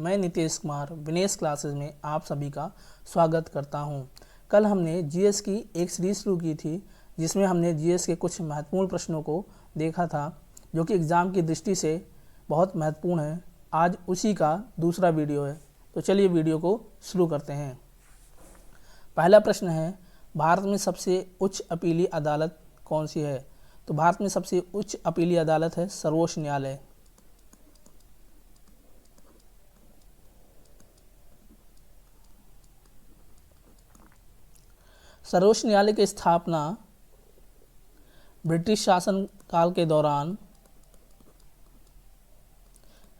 मैं नितेश कुमार विनेश क्लासेस में आप सभी का स्वागत करता हूं। कल हमने जीएस की एक सीरीज़ शुरू की थी जिसमें हमने जीएस के कुछ महत्वपूर्ण प्रश्नों को देखा था जो कि एग्ज़ाम की दृष्टि से बहुत महत्वपूर्ण है। आज उसी का दूसरा वीडियो है, तो चलिए वीडियो को शुरू करते हैं। पहला प्रश्न है, भारत में सबसे उच्च अपीली अदालत कौन सी है? तो भारत में सबसे उच्च अपीली अदालत है सर्वोच्च न्यायालय। सर्वोच्च न्यायालय की स्थापना ब्रिटिश शासन काल के दौरान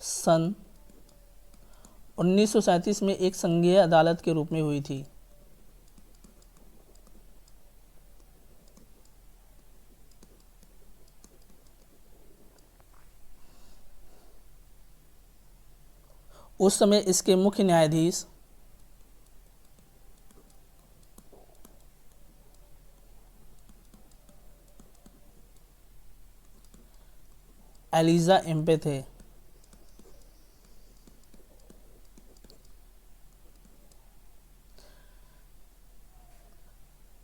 सन 1937 में एक संघीय अदालत के रूप में हुई थी। उस समय इसके मुख्य न्यायाधीश एलिजा एम्पे थे।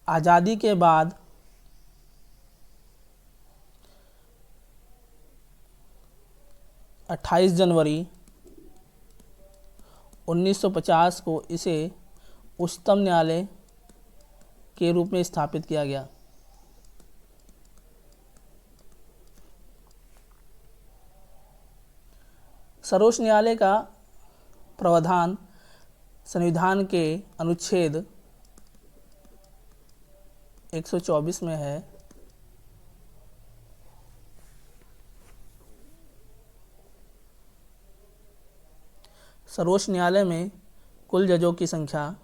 आज़ादी के बाद 28 जनवरी 1950 को इसे उच्चतम न्यायालय के रूप में स्थापित किया गया। सर्वोच्च न्यायालय का प्रावधान संविधान के अनुच्छेद 124 में है। सर्वोच्च न्यायालय में कुल जजों की संख्या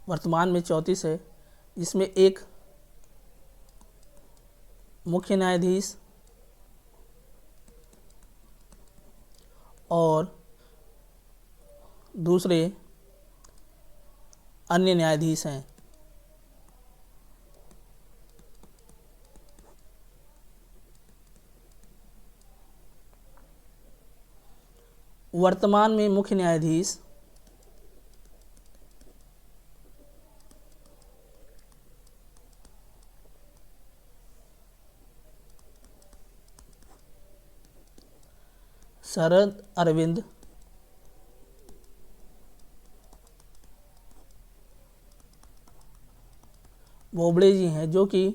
वर्तमान में 34 है, जिसमें एक मुख्य न्यायाधीश और दूसरे अन्य न्यायाधीश हैं। वर्तमान में मुख्य न्यायाधीश शरद अरविंद बोबड़े जी हैं, जो कि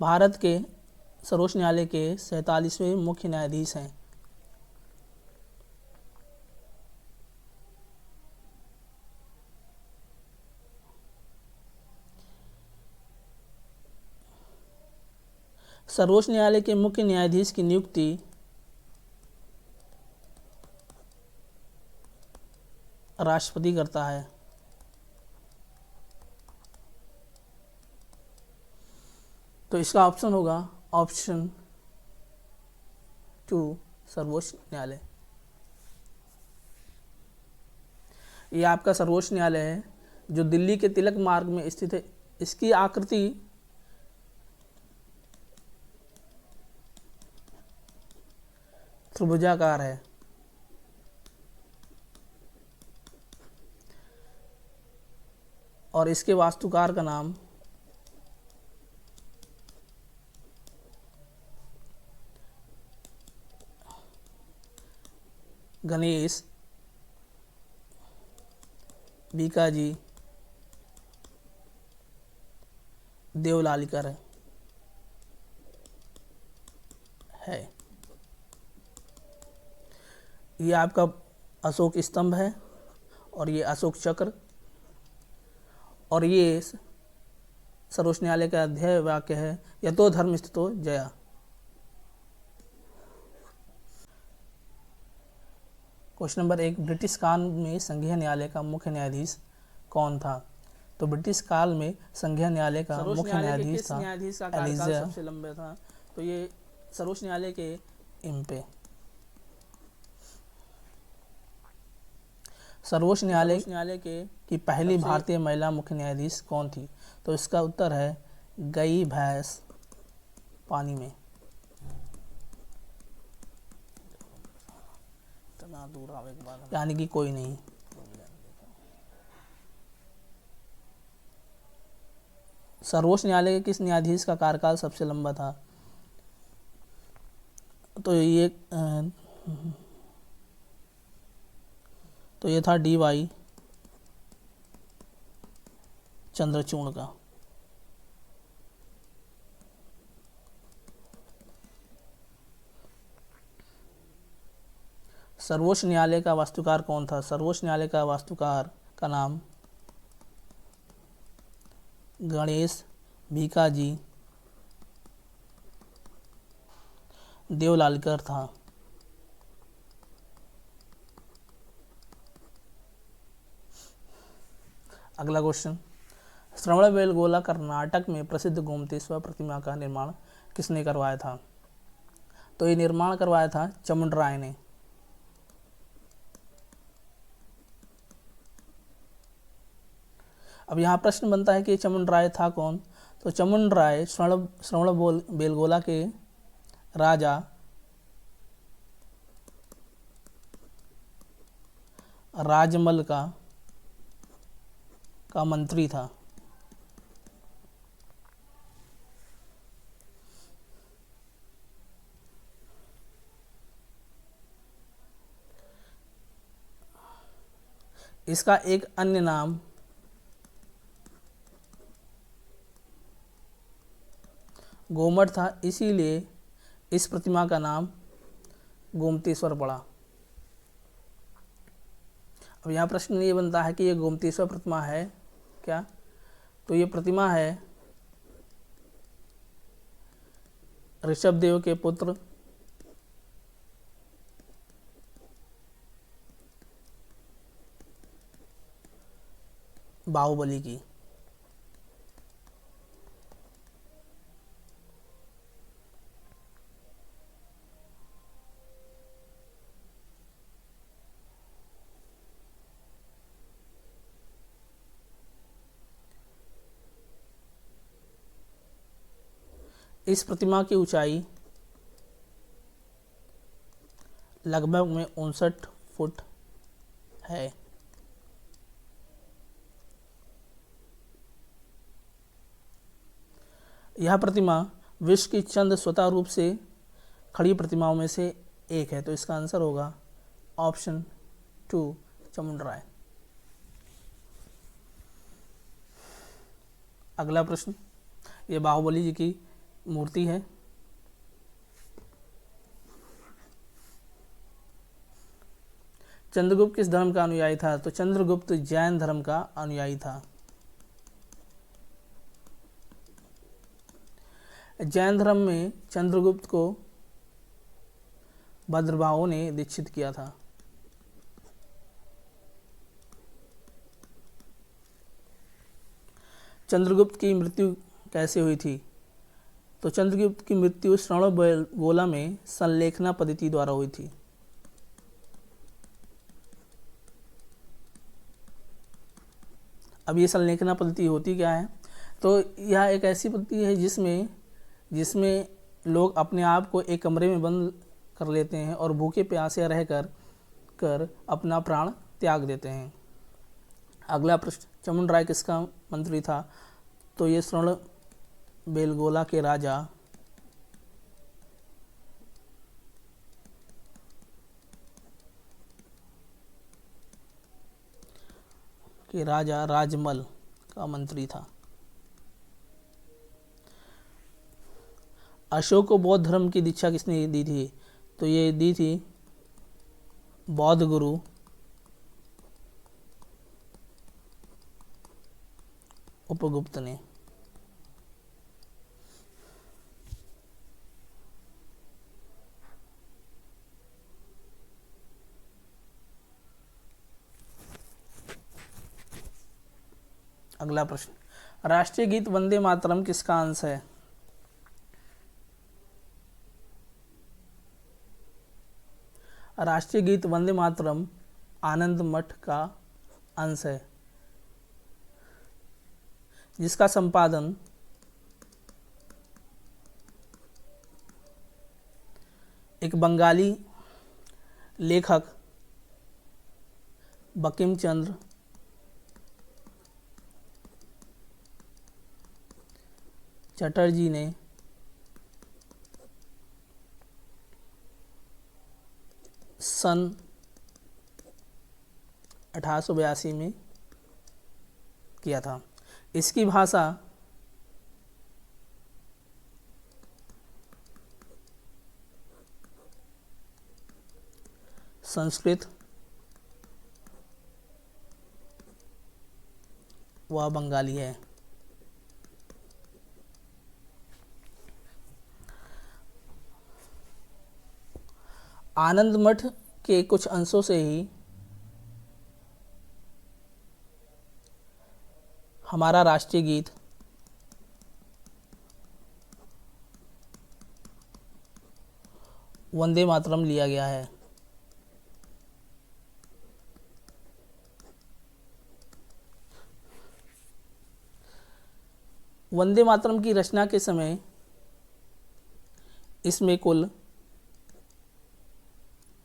भारत के सर्वोच्च न्यायालय के 47वें मुख्य न्यायाधीश हैं। सर्वोच्च न्यायालय के मुख्य न्यायाधीश की नियुक्ति राष्ट्रपति करता है। तो इसका ऑप्शन होगा ऑप्शन 2 सर्वोच्च न्यायालय। ये आपका सर्वोच्च न्यायालय है जो दिल्ली के तिलक मार्ग में स्थित है। इसकी आकृति त्रिभुजाकार है। और इसके वास्तुकार का नाम गणेश बीकाजी देवलालीकर है। ये आपका अशोक स्तंभ है और ये अशोक चक्र, और ये सर्वोच्च न्यायालय का अध्यय वाक्य है, यतो धर्म स्थितो जया। क्वेश्चन नंबर 1, ब्रिटिश काल में संघीय न्यायालय का मुख्य न्यायाधीश कौन था? तो ब्रिटिश काल में संघीय न्यायालय का मुख्य न्यायाधीश था न्यायाधीश का कार्यकाल सबसे लंबा था? तो ये सर्वोच्च न्यायालय के एम्पे। सर्वोच्च न्यायालय की पहली भारतीय महिला मुख्य न्यायाधीश कौन थी? तो इसका उत्तर है गई भैंस पानी में। ना दूर आवे के बाद यानी कि कोई नहीं। सर्वोच्च न्यायालय के किस न्यायाधीश का कार्यकाल सबसे लंबा था? तो ये था डी.वाई. चंद्रचूड़ का। सर्वोच्च न्यायालय का वास्तुकार कौन था? सर्वोच्च न्यायालय का वास्तुकार का नाम गणेश भीकाजी देवलालकर था। अगला क्वेश्चन, श्रवणबेलगोला कर्नाटक में प्रसिद्ध गोमतेश्वर प्रतिमा का निर्माण किसने करवाया था? तो ये निर्माण करवाया था चामुंडराय ने। अब यहाँ प्रश्न बनता है कि चामुंडराय था कौन? तो चामुंडराय श्रवणबेलगोला के राजा राजमल का मंत्री था। इसका एक अन्य नाम गोमट था, इसीलिए इस प्रतिमा का नाम गोमतेश्वर पड़ा। अब यहाँ प्रश्न ये बनता है कि ये गोमतेश्वर प्रतिमा है क्या? तो ये प्रतिमा है ऋषभदेव के पुत्र बाहुबली की। इस प्रतिमा की ऊंचाई लगभग में 59 फुट है। यह प्रतिमा विश्व की चंद स्वतः रूप से खड़ी प्रतिमाओं में से एक है। तो इसका आंसर होगा ऑप्शन 2 चामुंडराय। अगला प्रश्न, ये बाहुबली जी की मूर्ति है। चंद्रगुप्त किस धर्म का अनुयायी था? तो चंद्रगुप्त जैन धर्म का अनुयायी था। जैन धर्म में चंद्रगुप्त को भद्रभावों ने दीक्षित किया था। चंद्रगुप्त की मृत्यु कैसे हुई थी? तो चंद्रगुप्त की मृत्यु श्रवणबेलगोला में संलेखना पद्धति द्वारा हुई थी। अब ये संलेखना पद्धति होती क्या है? तो यह एक ऐसी पद्धति है जिसमें लोग अपने आप को एक कमरे में बंद कर लेते हैं और भूखे प्यासे रहकर अपना प्राण त्याग देते हैं। अगला प्रश्न, चामुंडराय किसका मंत्री था? तो ये श्रवणबेलगोला के राजा राजमल का मंत्री था। अशोक को बौद्ध धर्म की दीक्षा किसने दी थी? तो ये दी थी बौद्ध गुरु उपगुप्त ने। अगला प्रश्न, राष्ट्रीय गीत वंदे मातरम किसका अंश है? राष्ट्रीय गीत वंदे मातरम आनंद मठ का अंश है, जिसका संपादन एक बंगाली लेखक बंकिम चंद्र चटर्जी ने सन 1882 में किया था। इसकी भाषा संस्कृत व बंगाली है। आनंद मठ के कुछ अंशों से ही हमारा राष्ट्रीय गीत वंदे मातरम लिया गया है। वंदे मातरम की रचना के समय इसमें कुल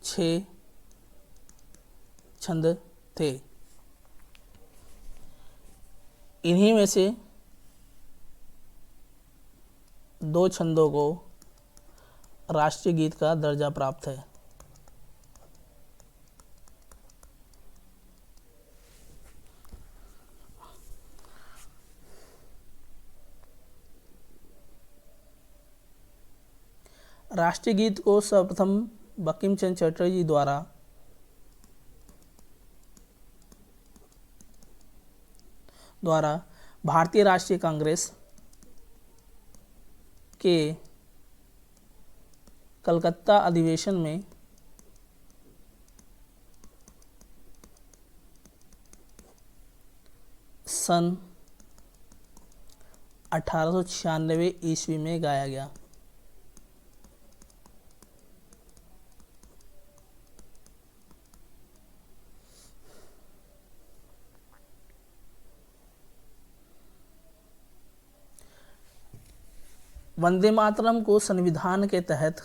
6 छंद थे। इन्हीं में से 2 छंदों को राष्ट्रीय गीत का दर्जा प्राप्त है। राष्ट्रीय गीत को सर्वप्रथम बंकिम चंद्र चटर्जी द्वारा भारतीय राष्ट्रीय कांग्रेस के कलकत्ता अधिवेशन में सन 1896 ईस्वी में गाया गया। वंदे मातरम को संविधान के तहत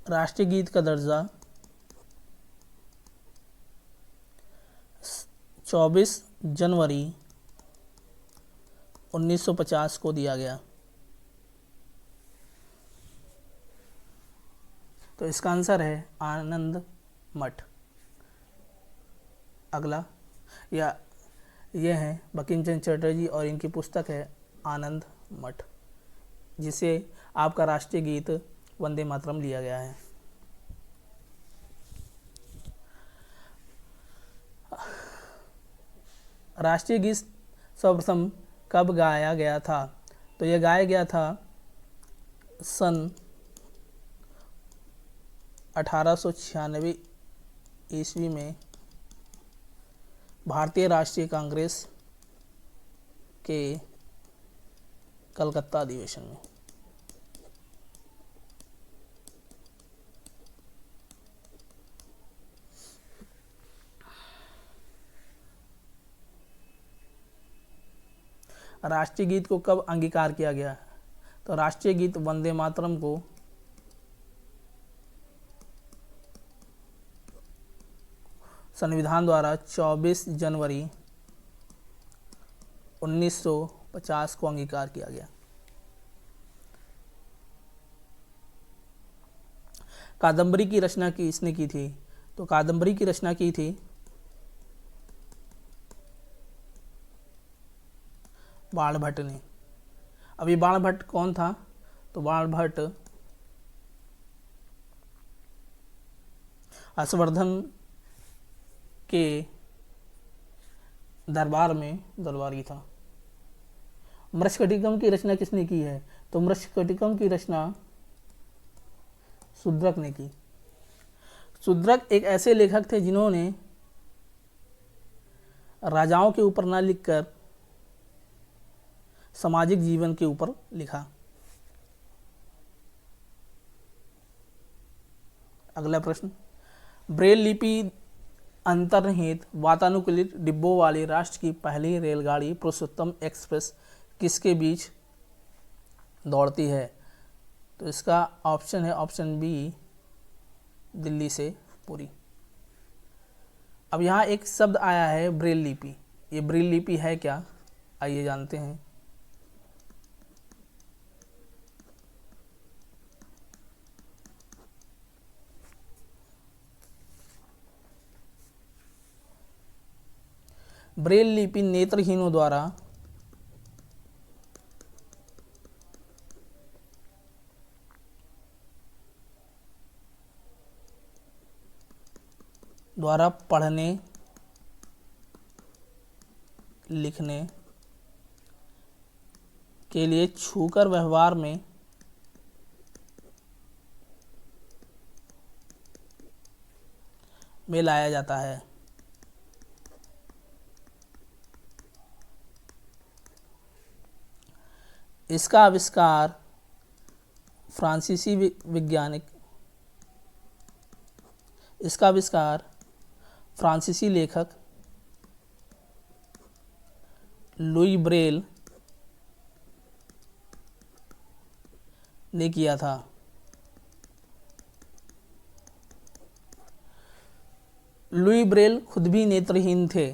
राष्ट्रीय गीत का दर्जा 24 जनवरी 1950 को दिया गया। तो इसका आंसर है आनंद मठ। अगला यह है बंकिम चंद्र चटर्जी और इनकी पुस्तक है आनंद मठ, जिसे आपका राष्ट्रीय गीत वंदे मातरम लिया गया है। राष्ट्रीय गीत सर्वप्रथम कब गाया गया था? तो यह गाया गया था सन 1896 ईस्वी में भारतीय राष्ट्रीय कांग्रेस के कलकत्ता अधिवेशन में। राष्ट्रीय गीत को कब अंगीकार किया गया? तो राष्ट्रीय गीत वंदे मातरम को संविधान द्वारा 24 जनवरी 1950 को अंगीकार किया गया। कादम्बरी की रचना किसने की थी? तो कादम्बरी की रचना की थी बाणभट्ट ने। अब ये बाणभट्ट कौन था? तो बाणभट्ट हर्षवर्धन के दरबारी था। मृच्छकटिकम की रचना किसने की है? तो मृच्छकटिकम की रचना शूद्रक ने की। शूद्रक एक ऐसे लेखक थे जिन्होंने राजाओं के ऊपर ना लिखकर सामाजिक जीवन के ऊपर लिखा। अगला प्रश्न, ब्रेल लिपि अंतर्निहित वातानुकूलित डिब्बों वाली राष्ट्र की पहली रेलगाड़ी पुरुषोत्तम एक्सप्रेस किसके बीच दौड़ती है? तो इसका ऑप्शन है ऑप्शन बी, दिल्ली से पुरी। अब यहाँ एक शब्द आया है ब्रेल लिपि। ये ब्रेल लिपि है क्या, आइए जानते हैं। ब्रेल लिपि नेत्रहीनों द्वारा पढ़ने लिखने के लिए छूकर व्यवहार में लाया जाता है। इसका आविष्कार फ्रांसीसी लेखक लुई ब्रेल ने किया था। लुई ब्रेल खुद भी नेत्रहीन थे।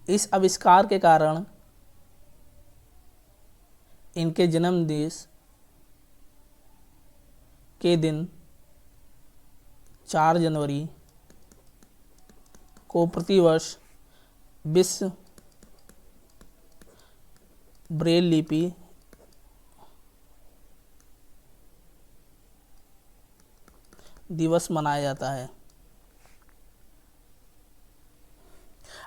इस आविष्कार के कारण इनके जन्म दिवस के दिन 4 जनवरी को प्रतिवर्ष विश्व ब्रेल लिपि दिवस मनाया जाता है।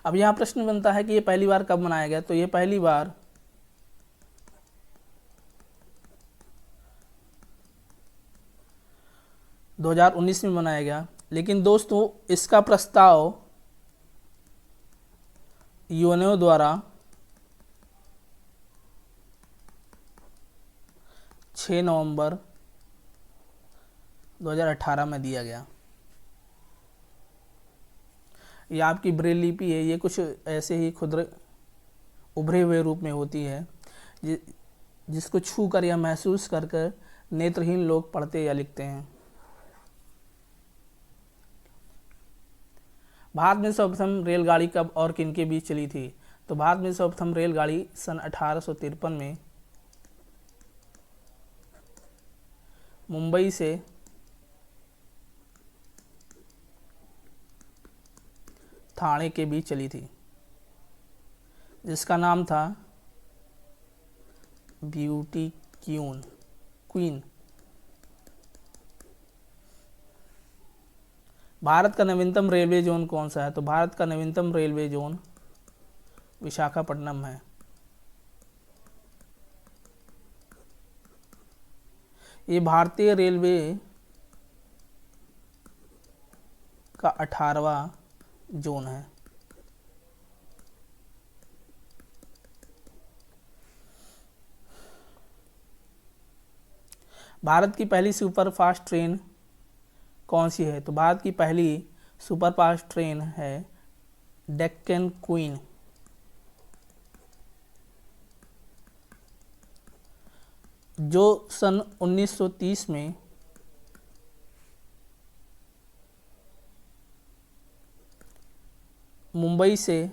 अब यहाँ प्रश्न बनता है कि ये पहली बार कब मनाया गया। तो ये पहली बार 2019 में मनाया गया। लेकिन दोस्तों इसका प्रस्ताव यूएनओ द्वारा 6 नवंबर 2018 में दिया गया। ये आपकी ब्रेल लिपि है, ये कुछ ऐसे ही खुद उभरे हुए रूप में होती है जिसको छू कर या महसूस कर नेत्रहीन लोग पढ़ते या लिखते हैं। भारत में सर्वप्रथम रेलगाड़ी कब और किन के बीच चली थी। तो भारत में सर्वप्रथम रेलगाड़ी सन 1853 में मुंबई से ठाणे के बीच चली थी, जिसका नाम था ब्यूटी क्वीन। भारत का नवीनतम रेलवे जोन कौन सा है। तो भारत का नवीनतम रेलवे जोन विशाखापट्टनम है। ये भारतीय रेलवे का 18वां जोन है। भारत की पहली सुपरफास्ट ट्रेन कौन सी है। तो भारत की पहली सुपरफास्ट ट्रेन है डेक्कन क्वीन। जो सन 1930 में मुंबई से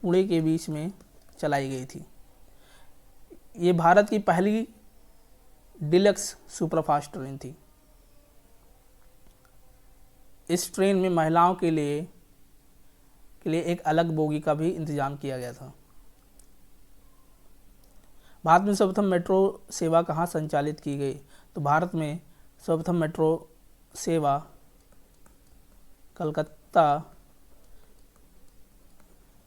पुणे के बीच में चलाई गई थी। ये भारत की पहली डिलक्स सुपरफास्ट ट्रेन थी। इस ट्रेन में महिलाओं के लिए एक अलग बोगी का भी इंतजाम किया गया था। भारत में सर्वप्रथम मेट्रो सेवा कहाँ संचालित की गई। तो भारत में सर्वप्रथम मेट्रो सेवा कलकत्ता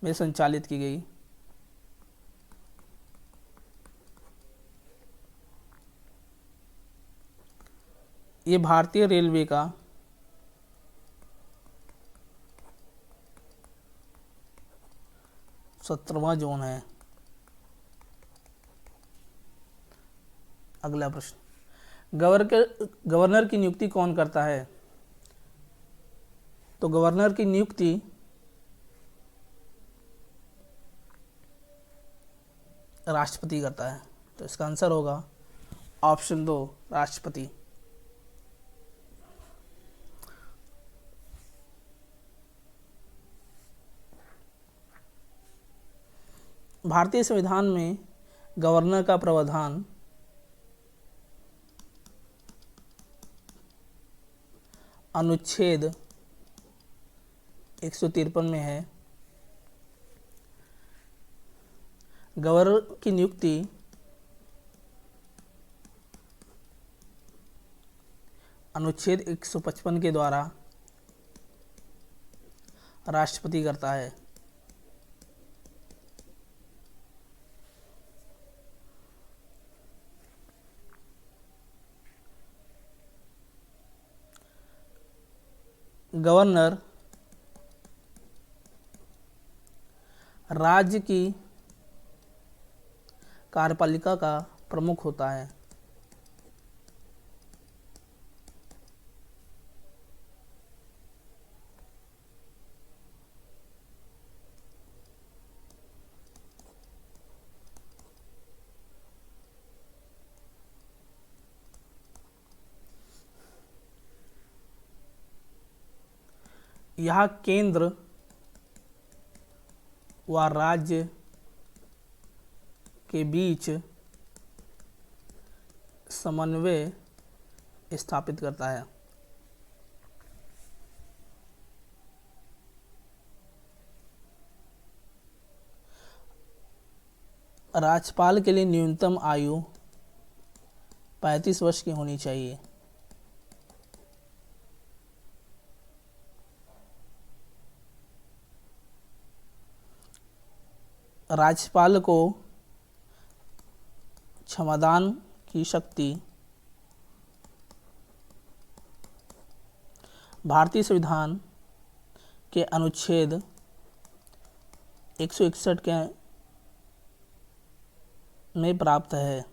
में संचालित की गई। ये भारतीय रेलवे का सत्रहवां जोन है। अगला प्रश्न, गवर्नर की नियुक्ति कौन करता है। तो गवर्नर की नियुक्ति राष्ट्रपति करता है। तो इसका आंसर होगा ऑप्शन 2 राष्ट्रपति। भारतीय संविधान में गवर्नर का प्रावधान अनुच्छेद 153 में है। गवर्नर की नियुक्ति अनुच्छेद 155 के द्वारा राष्ट्रपति करता है। गवर्नर राज्य की कार्यपालिका का प्रमुख होता है। यह केंद्र व राज्य के बीच समन्वय स्थापित करता है। राज्यपाल के लिए न्यूनतम आयु 35 वर्ष की होनी चाहिए। राज्यपाल को क्षमादान की शक्ति भारतीय संविधान के अनुच्छेद 161 के में प्राप्त है,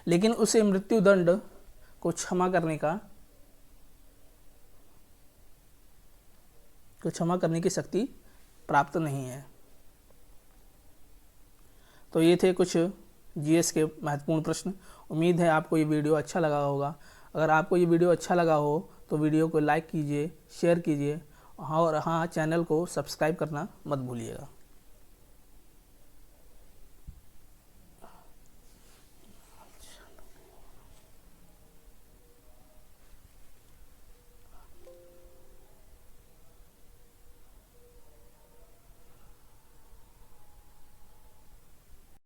लेकिन उसे मृत्युदंड को क्षमा करने की शक्ति प्राप्त नहीं है। तो ये थे कुछ जीएस के महत्वपूर्ण प्रश्न। उम्मीद है आपको ये वीडियो अच्छा लगा होगा। अगर आपको ये वीडियो अच्छा लगा हो तो वीडियो को लाइक कीजिए, शेयर कीजिए और हाँ, चैनल को सब्सक्राइब करना मत भूलिएगा।